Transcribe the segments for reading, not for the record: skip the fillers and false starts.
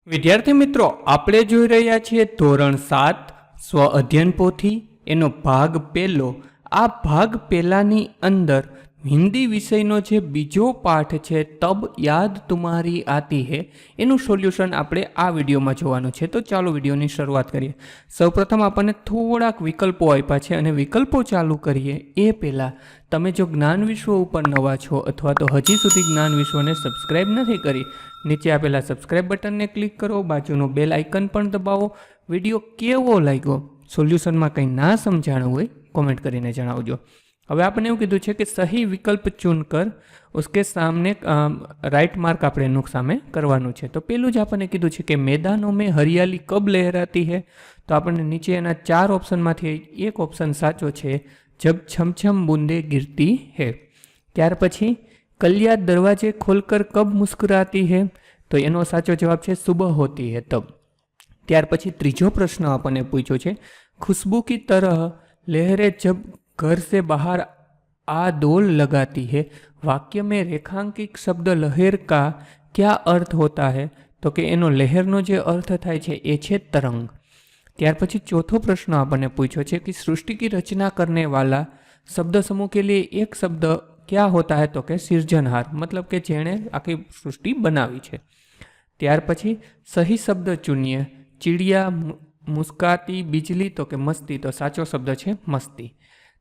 વિદ્યાર્થી મિત્રો, આપણે જોઈ રહ્યા છીએ ધોરણ 7 સ્વ અધ્યયન પોથી એનો ભાગ પહેલો. આ ભાગ પહેલાની અંદર હિન્દી વિષયનો જે બીજો પાઠ છે તબ યાદ તુમ્હારી આતી હે, એનું સોલ્યુશન આપણે આ વિડીયોમાં જોવાનું છે. તો ચાલો વિડીયોની શરૂઆત કરીએ. સૌપ્રથમ આપણને થોડાક વિકલ્પો આપ્યા છે અને વિકલ્પો ચાલુ કરીએ એ પહેલાં તમે જો જ્ઞાન વિશ્વ ઉપર નવા છો અથવા તો હજી સુધી જ્ઞાન વિશ્વને સબસ્ક્રાઈબ નથી કરી, નીચે આપેલા સબસ્ક્રાઇબ બટનને ક્લિક કરો, બાજુનું બેલ આઇકન પણ દબાવો. વિડીયો કેવો લાગ્યો, સોલ્યુશનમાં કંઈ ના સમજાણું હોય કોમેન્ટ કરીને જણાવજો. હવે આપણે એવું કીધું છે કે સહી વિકલ્પ ચૂન કર, ઉસકે સામને રાઈટ માર્ક આપણે એનું સામે કરવાનું છે. તો પેલું જ આપણને કીધું છે કે મેદાનો મેં હરિયાળી કબ લહેરાતી હે. તો આપણને નીચે એના 4 ઓપ્શનમાંથી એક ઓપ્શન સાચો છે, જબ છમછમ બૂંદે ગિરતી હે. ત્યાર પછી કલિયા દરવાजे ખોલકર કબ મુસ્કરાતી હે, તો એનો સાચો જવાબ છે સુબહ હોતી હે તબ. ત્યાર પછી ત્રીજો પ્રશ્ન આપણને પૂછ્યો છે, खुशबू की तरह लहरें जब घर से बाहर आ दौड़ लगाती है, वाक्य में रेखांकित शब्द लहर का क्या अर्थ होता है. તો કે એનો લહેરનો જે અર્થ થાય છે એ છે તરંગ. ત્યાર પછી ચોથો પ્રશ્ન આપણને પૂછ્યો છે कि सृष्टि की रचना करने वाला शब्द समूह के लिए एक शब्द क्या होता है, तो કે સિર્જનહાર, મતલબ કે જેણે આખી સૃષ્ટિ બનાવી છે. ત્યાર પછી સહી શબ્દ ચૂનીએ, ચીડિયા, મુસ્કાતી, બિજલી, તો કે મસ્તી. તો સાચો શબ્દ છે મસ્તી.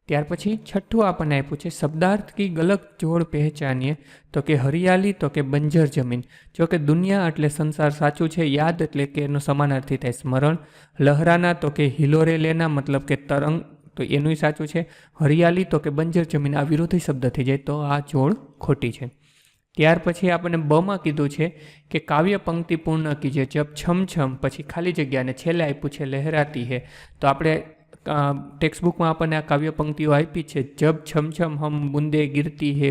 ત્યાર પછી છઠ્ઠું આપણને આપ્યું છે શબ્દાર્થ કી ગલત જોડ પહેચાનીએ, તો કે હરિયાળી, તો કે બંજર જમીન. જો કે દુનિયા એટલે સંસાર સાચું છે, યાદ એટલે કે એનો સમાનાર્થી થાય સ્મરણ, લહરાના તો કે હિલોરે લેના મતલબ કે તરંગ, તો એનું સાચું છે. હરિયાળી તો કે બંજર જમીન, આ વિરોધી શબ્દ થઈ જાય, તો આ જોડ ખોટી છે. ત્યાર પછી આપણને બમાં કીધું છે કે કાવ્ય પંક્તિ પૂર્ણ કીજે, જબ છમછમ, પછી ખાલી જગ્યાને છેલ્લે આપ્યું છે લહેરાતી હે. તો આપણે ટેક્સ્ટબુકમાં આપણને આ કાવ્ય પંક્તિઓ આપી છે, જબ છમછમ હમ બુંદે ગિરતી હે,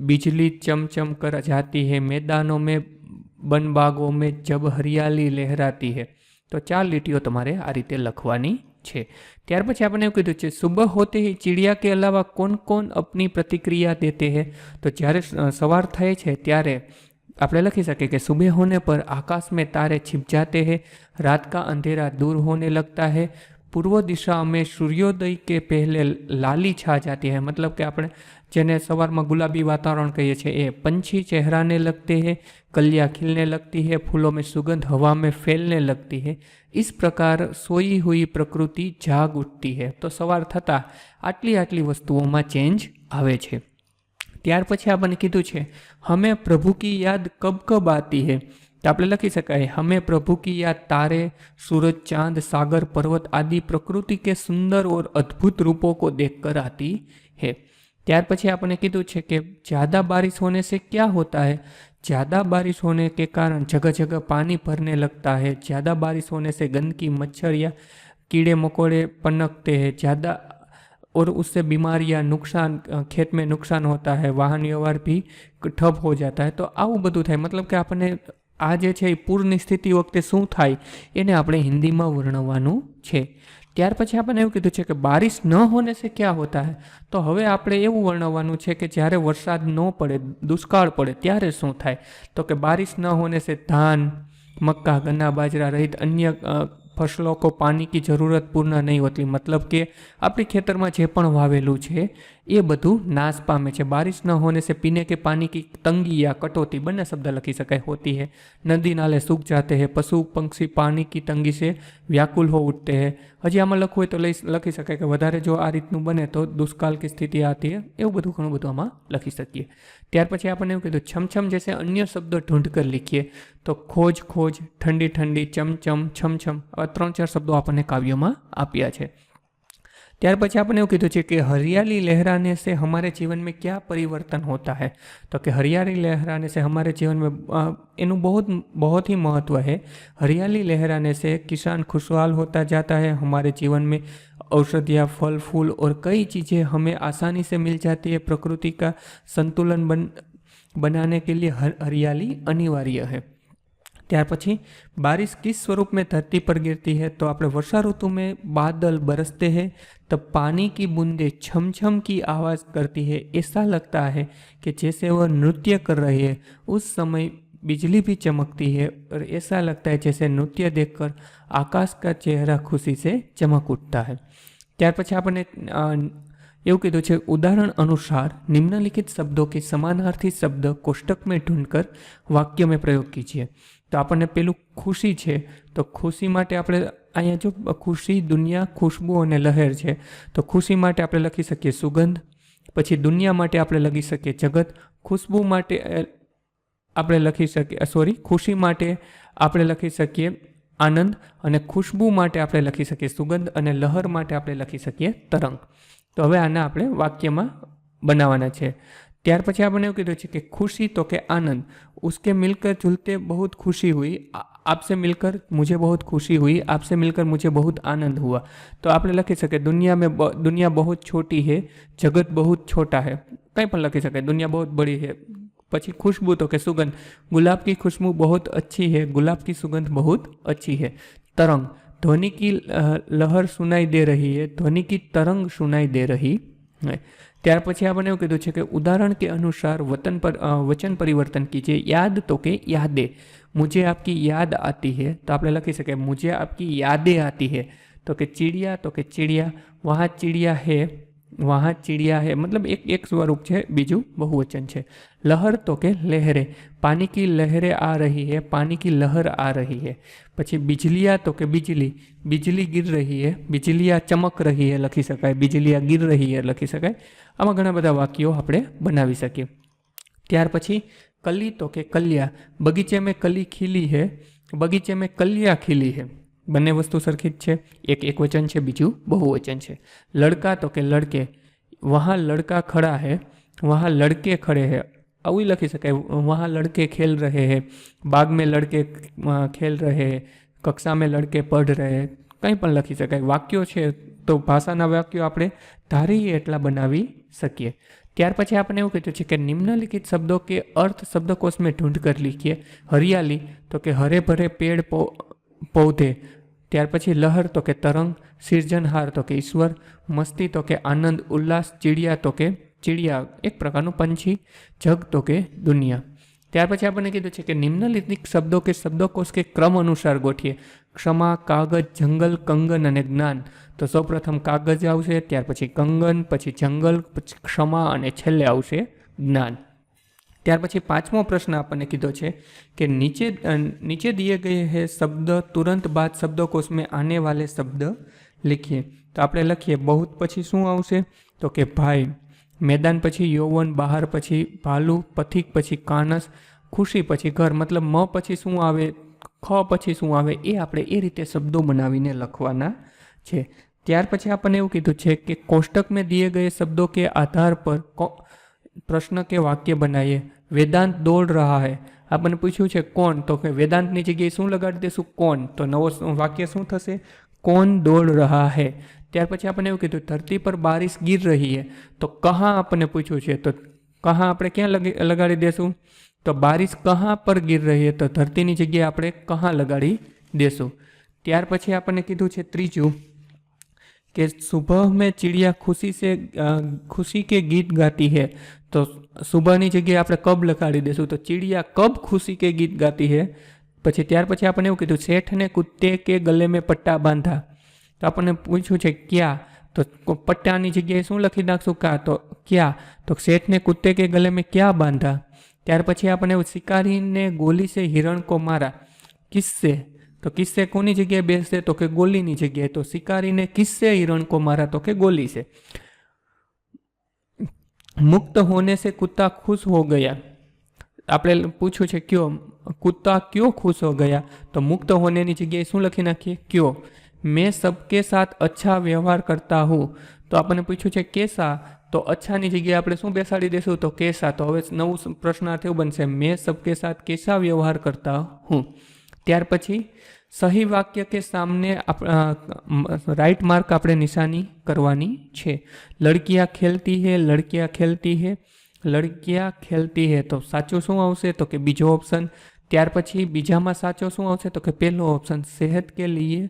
बिजली चमचम कर जाती है, मैदानों में बन बागों में जब हरियाली लहराती है. તો 4 લીટીઓ તમારે આ રીતે લખવાની છે. ત્યાર પછી આપણે એવું કીધું છે સુબહ હોતે હી ચિડિયા કે અલાવા કોણ કોણ અપની પ્રતિક્રિયા દેતે હે. તો જ્યારે સવાર થાય છે ત્યારે આપણે લખી શકીએ કે સુબહ હોને પર આકાશ में तारे छिप जाते हैं, रात का अंधेरा दूर होने लगता है, पूर्व दिशा में सूर्योदय के पहले लाली छा जाती है, मतलब कि આપણે જેને સવારમાં ગુલાબી વાતાવરણ કહીએ છીએ એ. पंछी चेहराने लगते हैं, कलियाँ खिलने लगती है, फूलों में सुगंध हवा में फैलने लगती है, इस प्रकार सोई हुई प्रकृति जाग उठती है. તો સવાર થતાં આટલી વસ્તુઓમાં ચેન્જ આવે છે. ત્યાર પછી આપણને કીધું છે હમે પ્રભુ કી યાદ કબ કબ આતી હે. તો આપણે લખી શકાય હમે પ્રભુ કી યાદ તારે, सूरज, चांद, सागर, पर्वत आदि प्रकृति के सुंदर और अद्भुत रूपों को देखकर आती है. ત્યાર પછી આપણને કીધું છે કે ज़्यादा बारिश होने से क्या होता है. ज़्यादा बारिश होने के कारण जगह जगह पानी भरने लगता है, ज़्यादा बारिश होने से गंदगी, मच्छर या कीड़े मकोड़े पनपते हैं, ज़्यादा और उससे बीमारियां, नुकसान, खेत में नुकसान होता है, वाहन व्यवहार भी ठप हो जाता है. તો આવું બધું થાય, મતલબ કે આપણને આ જે છે એ પૂરની સ્થિતિ વખતે શું થાય એને આપણે હિન્દીમાં વર્ણવવાનું છે. ત્યાર પછી આપણને એવું કીધું છે કે બારિશ ન હોને સે ક્યાં હોતા હે. તો હવે આપણે એવું વર્ણવવાનું છે કે જ્યારે વરસાદ ન પડે, દુષ્કાળ પડે ત્યારે શું થાય. તો કે બારિશ ન હોને સે ધાન, मक्का, गन्ना, बाजरा रहित अन्य फसलों को पानी की ज़रूरत पूर्ण नहीं होती, मतलब કે આપણી ખેતરમાં જે પણ વાવેલું છે એ બધું નાશ પામે છે. बारिश न होने से पीने के पानी की तंगी या कटौती, બંને શબ્દ લખી શકાય, होती है. नदी नाले सूख जाते हैं, पशु पंक्षी पानी की तंगी से व्याकुल हो उठते हैं. હજી આમાં લખવું હોય તો લખી શકાય કે વધારે જો આ રીતનું બને તો દુષ્કાળ की स्थिति आती है. એવું બધું ઘણું બધું આમાં લખી શકીએ. ત્યાર પછી આપણને એવું કીધું છમછમ જैसे अन्य शब्द ढूंढ कर लिखिए. તો ખોજ ખોજ, ઠંડી ઠંડી, ચમચમ, છમછમ, આવા 3-4 શબ્દો આપણને કાવ્યોમાં આપ્યા છે. ત્યાર પછી આપણને એવું કીધું છે કે हरियाली लहराने से हमारे जीवन में क्या परिवर्तन होता है. तो कि हरियाली लहराने से हमारे जीवन में इनू बहुत ही महत्व है. हरियाली लहराने से किसान खुशहाल होता जाता है, हमारे जीवन में औषधियाँ, फल, फूल और कई चीज़ें हमें आसानी से मिल जाती है. प्रकृति का संतुलन बनाने के लिए हरियाली अनिवार्य है. ત્યાર પછી बारिश किस स्वरूप में धरती पर गिरती है. तो આપણે वर्षा ऋतु में बादल बरसते हैं तब पानी की बूंदें छम छम की आवाज़ करती है, ऐसा लगता है कि जैसे वह नृत्य कर रही है. उस समय बिजली भी चमकती है और ऐसा लगता है जैसे नृत्य देखकर आकाश का चेहरा खुशी से चमक उठता है। ત્યાર પછી આપણને એવું કીધું છે, उदाहरण अनुसार निम्नलिखित शब्दों के समानार्थी शब्द कोष्टक में ढूंढकर वाक्य में प्रयोग कीजिए। तो આપણને પેલું ખુશી છે, તો ખુશી માટે આપણે અહીંયા જો ખુશી, દુનિયા, ખુશ્બુ અને લહેર છે, તો ખુશી માટે આપણે લખી શકીએ સુગંધ, પછી દુનિયા માટે આપણે લખી શકીએ જગત, ખુશ્બુ માટે આપણે લખી શકીએ ખુશી માટે આપણે લખી શકીએ આનંદ, અને ખુશ્બુ માટે આપણે લખી શકીએ સુગંધ, અને લહર માટે આપણે લખી શકીએ તરંગ। તો હવે આને આપણે વાક્યમાં બનાવવાના છે। ત્યાર પછી આપણે એવું કીધું છે કે ખુશી તો કે आनंद, उसके मिलकर जुलते बहुत खुशी हुई, आपसे मिलकर मुझे बहुत खुशी हुई, आपसे मिलकर मुझे बहुत आनंद हुआ। तो આપણે લખી શકીએ दुनिया बहुत छोटी है, जगत बहुत छोटा है, કંઈ પણ લખી શકાય, दुनिया बहुत बड़ी है। પછી खुशबू तो के सुगंध, गुलाब की खुशबू बहुत अच्छी है, गुलाब की सुगंध बहुत अच्छी है। तरंग, ध्वनि की लहर सुनाई दे रही है, ध्वनि की तरंग सुनाई दे रही है। ત્યાર પછી આપણે એવું કીધું છે કે उदाहरण के अनुसार वचन परिवर्तन कीजिए। याद तो के यादें, मुझे आपकी याद आती है, तो આપણે લખી શકીએ मुझे आपकी यादें आती है। तो के चिड़िया, तो के चिड़िया, वहाँ चिड़िया है, वहाँ चिड़िया है, मतलब एक स्वरूप है, बीजू बहुवचन है। लहर तो के लहरें, पानी की लहरें आ रही है, पानी की लहर आ रही है। પછી बिजलियाँ तो के बिजली, बिजली गिर रही है, बिजलियाँ चमक रही है लखी शकाय, बिजलियाँ गिर रही है लखी शकाय। आमां घણા બધા વાક્યો આપણે બનાવી શકીએ। ત્યાર પછી कली तो के कलिया, बगीचे में कली खिली है, बगीचे में कलिया खिली है। બંને વસ્તુ સરખી જ છે, એક વચન છે, બીજું बहुवचन છે। लड़का तो के लड़के, वहाँ लड़का खड़ा है, वहाँ लड़के खड़े हैं, આવું લખી શકાય, वहाँ लड़के खेल रहे हैं, बाग में लड़के खेल रहे हैं, कक्षा में लड़के पढ़ रहे हैं, કંઈ પણ લખી શકાય। વાક્યો છે તો ભાષાના વાક્યો આપણે ધારીએ એટલા બનાવી શકીએ। ત્યાર પછી આપણે એવું કીધું છે કે निम्नलिखित शब्दों के अर्थ शब्दकोश में ढूंढ कर लिखिए। हरियाली तो के हरे भरे पेड़ पौधे, ત્યાર પછી लहर तो के तरंग, सिरजनहार तो के ईश्वर, मस्ती तो के आनंद उल्लास, चिड़िया तो के चिड़िया एक प्रकारનું पंछी, जग तो के दुनिया। ત્યાર પછી આપણને કીધું છે કે निम्नलिखित शब्दों के शब्दकोश के क्रम अनुसार गोठिए। क्षमा, कागज, जंगल, कंगन અને જ્ઞાન। તો સૌપ્રથમ કાગજ આવશે, ત્યાર પછી કંગન, પછી જંગલ, પછી ક્ષમા અને છેલ્લે આવશે જ્ઞાન। ત્યાર પછી પાંચમો પ્રશ્ન આપણને કીધો છે કે नीचे दिए गए हैं शब्द तुरंत बाद शब्दकोश में आने वाले शब्द लिखिए। तो આપણે લખીએ बहुत પછી શું આવશે, તો કે ભાઈ, मैदान પછી यौवन, બહાર પછી ભાલુ, પથિક પછી કાનસ, ખુશી પછી ઘર, मतलब म પછી શું આવે, ખ પછી શું આવે, એ આપણે એ રીતે શબ્દો બનાવીને લખવાના છે। ત્યાર પછી આપણને એવું કીધું છે કે कोष्टक में दिए गए शब्दों के आधार पर प्रश्न के वाक्य बनाइए। वेदांत दौड़ रहा है, આપણને પૂછ્યું છે કોણ, તો કે વેદાંતની જગ્યાએ શું લગાડી દેશું, કોણ, તો નવો વાક્ય શું થશે, कौन दौड़ रहा है। ત્યાર પછી આપણને એવું કીધું ધરતી પર બારિશ गिर रही है, तो कहाँ આપણને પૂછ્યું છે, તો कहाँ આપણે ક્યાં લગાડી દેશું, તો बारिश कहाँ पर गिर रही है, तो ધરતીની જગ્યાએ આપણે कहाँ લગાડી દેશું। ત્યાર પછી આપણને કીધું છે ત્રીજું कि सुबह में चिड़िया खुशी के गीत गाती है, तो सुबहनी जगह આપણે कब લગાડી દેશું, तो चिड़िया कब खुशी के गीत गाती है। પછી ત્યાર પછી આપણે એવું કીધું શેઠ ને कुत्ते के गले में पट्टा बांधा, तो આપણને પૂછ્યું છે ક્યાં, तो પટ્ટાની જગ્યાએ શું લખી નાખશું કા, તો ક્યાં, તો શેઠ ने कुत्ते के गले में क्या बांधा। ત્યાર પછી આપણે शिकारी ने गोली से हिरण को मारा, किससे, तो किससे कोनी जगह बेसते, तो के गोली नी जगह, तो शिकारी ने किससे हिरण को मारा, तो के गोली से। मुक्त होने से कुत्ता खुश हो गया, આપણે પૂછ્યું છે क्यों, कुत्ता क्यों खुश हो गया, तो मुक्त होने ની જગ્યાએ શું લખી નાખીએ, क्यों। मैं सबके साथ अच्छा व्यवहार करता हूँ, तो આપણને પૂછ્યું છે कैसा, तो अच्छा ની જગ્યાએ આપણે શું બેસાડી દેશું, તો कैसा। तो હવે નવું પ્રશ્નાર્થ એવું બનશે मैं सबके साथ कैसा व्यवहार करता हूँ। ત્યાર પછી સહી વાક્ય કે સામને રાઈટ માર્ક આપણે નિશાની કરવાની છે। લડકિયા ખેલતી હે, લડકિયા ખેલતી હે, લડકિયા ખેલતી હે, તો સાચું શું આવશે, તો કે બીજો ઓપ્શન। ત્યાર પછી બીજામાં સાચો શું આવશે, તો કે પહેલો ઓપ્શન सेहत के लिए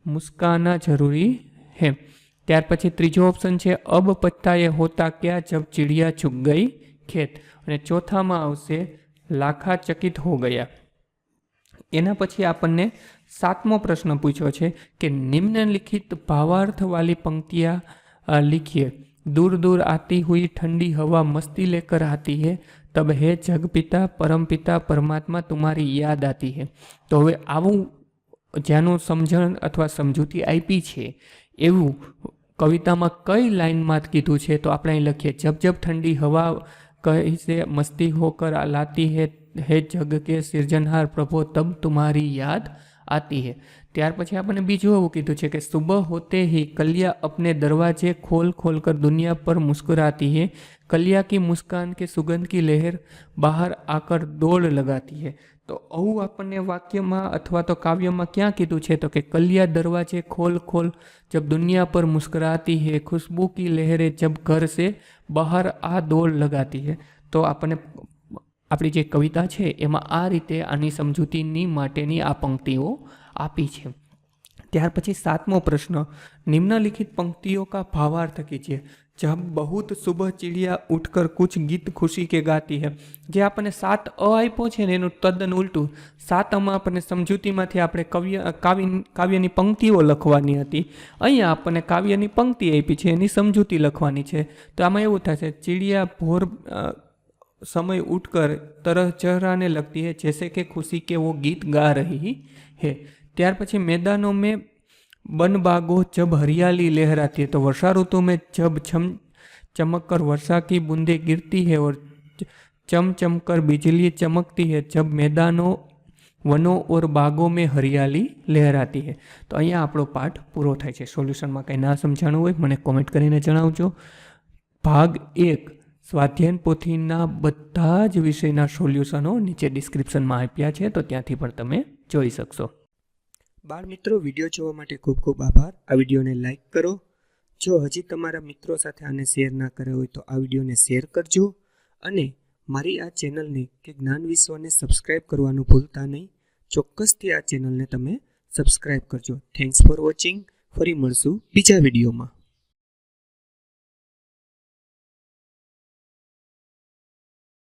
मुस्काना जरूरी है। ત્યાર પછી ત્રીજો ઓપ્શન છે अब पता ये होता क्या जब चिड़िया चुग गई खेत, અને ચોથામાં આવશે લાખાચकित हो गया। એના પછી આપણને 7મો પ્રશ્ન પૂછ્યો છે કે નિમ્નલિખિત ભાવાર્થ वाली पंक्तियां लिखिए। दूर दूर आती हुई ठंडी हवा मस्ती लेकर आती है, तब हे जगपिता परमपिता परमात्मा तुम्हारी याद आती है। तो હવે આવું જેનું સમજણ અથવા સમજૂતી આપી છે એવું કવિતામાં કઈ લાઈનમાં કીધું છે તો આપણે અહીં લખીએ, જબ જબ ઠંડી હવા કહી से मस्ती होकर लाती है जग के सृजनहार प्रभो तब तुम्हारी याद आती है। ત્યાર પછી આપણને બીજું એવું કીધું છે કે सुबह होते ही कलिया अपने दरवाजे खोल खोल कर दुनिया पर मुस्कुराती है, कलिया की मुस्कान के सुगंध की लहर बाहर आकर दौड़ लगाती है। तो આવું આપણને વાક્યમાં અથવા તો કાવ્યમાં ક્યાં કીધું છે તો કે કલિયા દરવાजे खोल खोल जब दुनिया पर मुस्कुराती है, खुशबू की लहरें जब घर से બહાર આ દોડ લગાતી है। તો આપણને આપણી જે કવિતા છે એમાં આ રીતે આની સમજૂતીની માટેની આ પંક્તિઓ આપી છે। ત્યાર પછી 7મો પ્રશ્ન, निम्नलिखित पंक्तियों का भावार्थ कीजिए। जब बहुत सुबह चिड़िया उठकर कुछ गीत खुशी के गाती है। જે આપણને 7 અ આપ્યો છે ને એનું તદ્દન ઉલટું 7માં આપણને સમજૂતીમાંથી આપણે કાવ્યની પંક્તિઓ લખવાની હતી, અહીંયા આપણને કાવ્યની પંક્તિ આપી છે એની સમજૂતી લખવાની છે। તો આમાં એવું થશે, चिड़िया भोर समय उठकर तरह चेहराने लगती है जैसे कि खुशी के वो गीत गा रही है। ત્યાર પછી मैदानों में बन बागों जब हरियाली लहराती है। तो वर्षा ऋतु में जब चमक कर वर्षा की बूंदें गिरती है और चम कर बिजली चमकती है, जब मैदानों वनों और बागों में हरियाली लहराती है। तो અહીંયા આપણો પાઠ પૂરો થાય છે। સોલ્યુશનમાં કંઈ ના સમજાણું હોય મને કોમેન્ટ કરીને જણાવજો। ભાગ 1 સ્વાધ્યાયન પોથીના બધા જ વિષયના સોલ્યુશનો નીચે ડિસ્ક્રિપ્શનમાં આપ્યા છે, તો ત્યાંથી પણ તમે જોઈ શકશો। બાળ મિત્રો, વિડીયો જોવા માટે ખૂબ ખૂબ આભાર। આ વિડીયોને લાઈક કરો। જો હજી તમારા મિત્રો સાથે આને શેર ના કર્યો હોય તો આ વિડીયોને શેર કરજો અને મારી આ ચેનલને કે જ્ઞાન વિશ્વને સબસ્ક્રાઈબ કરવાનું ભૂલતા નહીં। ચોક્કસથી આ ચેનલને તમે સબસ્ક્રાઈબ કરજો। Thanks for watching. ફરી મળશું બીજા વિડીયોમાં।